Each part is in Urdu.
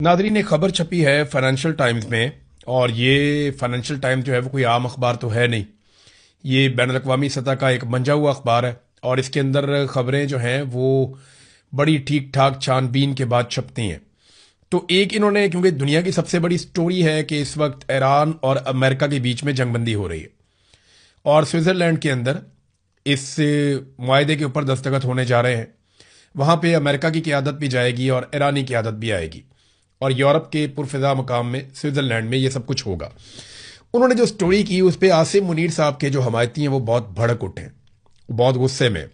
ناظرین ایک خبر چھپی ہے فائنینشیل ٹائمز میں، اور یہ فائنینشیل ٹائمز جو ہے وہ کوئی عام اخبار تو ہے نہیں، یہ بین الاقوامی سطح کا ایک منجا ہوا اخبار ہے، اور اس کے اندر خبریں جو ہیں وہ بڑی ٹھیک ٹھاک چھان بین کے بعد چھپتی ہیں۔ تو ایک انہوں نے، کیونکہ دنیا کی سب سے بڑی سٹوری ہے کہ اس وقت ایران اور امریکہ کے بیچ میں جنگ بندی ہو رہی ہے، اور سوئٹزرلینڈ کے اندر اس معاہدے کے اوپر دستخط ہونے جا رہے ہیں۔ وہاں پہ امریکہ کی قیادت بھی جائے گی اور ایرانی قیادت بھی آئے گی، اور یورپ کے پرفضا مقام میں سوئٹزرلینڈ میں یہ سب کچھ ہوگا۔ انہوں نے جو سٹوری کی اس پہ عاصم منیر صاحب کے جو حمایتی ہیں وہ بہت بھڑک اٹھے، بہت غصے میں۔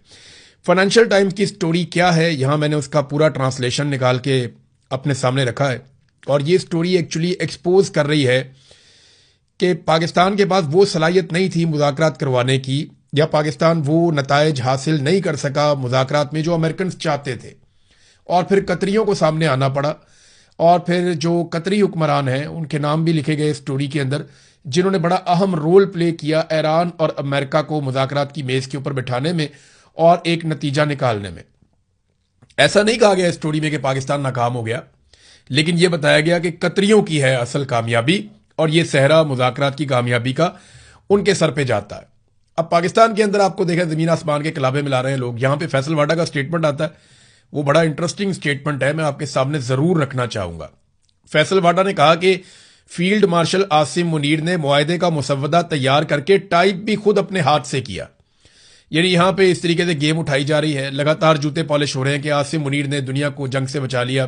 فائنینشیل ٹائمز کی سٹوری کیا ہے، یہاں میں نے اس کا پورا ٹرانسلیشن نکال کے اپنے سامنے رکھا ہے، اور یہ سٹوری ایکچولی ایکسپوز کر رہی ہے کہ پاکستان کے پاس وہ صلاحیت نہیں تھی مذاکرات کروانے کی، یا پاکستان وہ نتائج حاصل نہیں کر سکا مذاکرات میں جو امریکنز چاہتے تھے، اور پھر قطریوں کو سامنے آنا پڑا، اور پھر جو قطری حکمران ہیں ان کے نام بھی لکھے گئے سٹوری کے اندر، جنہوں نے بڑا اہم رول پلے کیا ایران اور امریکہ کو مذاکرات کی میز کے اوپر بٹھانے میں اور ایک نتیجہ نکالنے میں۔ ایسا نہیں کہا گیا سٹوری میں کہ پاکستان ناکام ہو گیا، لیکن یہ بتایا گیا کہ قطریوں کی ہے اصل کامیابی، اور یہ صحرا مذاکرات کی کامیابی کا ان کے سر پہ جاتا ہے۔ اب پاکستان کے اندر آپ کو دیکھیں زمین آسمان کے کلابے ملا رہے ہیں لوگ، یہاں پہ فیصل واڈا کا سٹیٹمنٹ آتا ہے، وہ بڑا انٹرسٹنگ سٹیٹمنٹ ہے، میں آپ کے سامنے ضرور رکھنا چاہوں گا۔ فیصل واڈا نے کہا کہ فیلڈ مارشل عاصم منیر نے معاہدے کا مسودہ تیار کر کے ٹائپ بھی خود اپنے ہاتھ سے کیا۔ یعنی یہاں پہ اس طریقے سے گیم اٹھائی جا رہی ہے، لگاتار جوتے پالش ہو رہے ہیں کہ عاصم منیر نے دنیا کو جنگ سے بچا لیا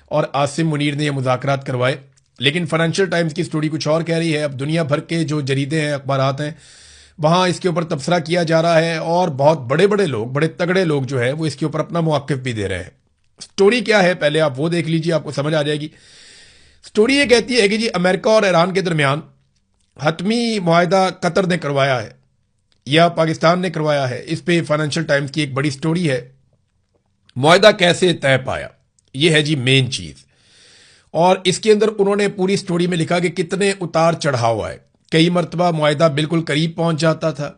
اور عاصم منیر نے یہ مذاکرات کروائے۔ لیکن فائنینشیل ٹائمز کی سٹوری کچھ اور کہہ رہی ہے۔ اب دنیا بھر کے جو جریدے ہیں، اخبارات ہیں، وہاں اس کے اوپر تبصرہ کیا جا رہا ہے، اور بہت بڑے بڑے لوگ، بڑے تگڑے لوگ جو ہے وہ اس کے اوپر اپنا موقف بھی دے رہے ہیں۔ سٹوری کیا ہے پہلے آپ وہ دیکھ لیجئے، آپ کو سمجھ آ جائے گی۔ سٹوری یہ کہتی ہے کہ جی امریکہ اور ایران کے درمیان حتمی معاہدہ قطر نے کروایا ہے یا پاکستان نے کروایا ہے، اس پہ فائنینشیل ٹائمز کی ایک بڑی سٹوری ہے۔ معاہدہ کیسے طے پایا، یہ ہے جی مین چیز، اور اس کے اندر انہوں نے پوری سٹوری میں لکھا کہ کتنے اتار چڑھاؤ آئے۔ کئی مرتبہ معاہدہ بالکل قریب پہنچ جاتا تھا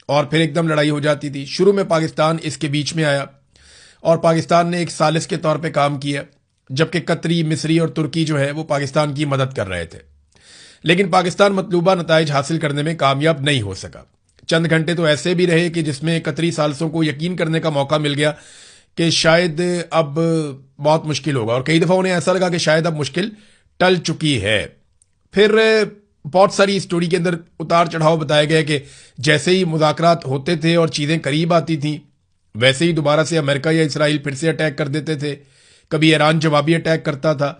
اور پھر ایک دم لڑائی ہو جاتی تھی۔ شروع میں پاکستان اس کے بیچ میں آیا، اور پاکستان نے ایک ثالث کے طور پہ کام کیا، جبکہ قطری، مصری اور ترکی جو ہے وہ پاکستان کی مدد کر رہے تھے، لیکن پاکستان مطلوبہ نتائج حاصل کرنے میں کامیاب نہیں ہو سکا۔ چند گھنٹے تو ایسے بھی رہے کہ جس میں قطری ثالثوں کو یقین کرنے کا موقع مل گیا کہ شاید اب بہت مشکل ہوگا، اور کئی دفعہ انہیں ایسا لگا کہ شاید اب مشکل ٹل چکی ہے۔ پھر بہت ساری سٹوری کے اندر اتار چڑھاؤ بتائے گئے کہ جیسے ہی مذاکرات ہوتے تھے اور چیزیں قریب آتی تھیں، ویسے ہی دوبارہ سے امریکہ یا اسرائیل پھر سے اٹیک کر دیتے تھے، کبھی ایران جوابی اٹیک کرتا تھا۔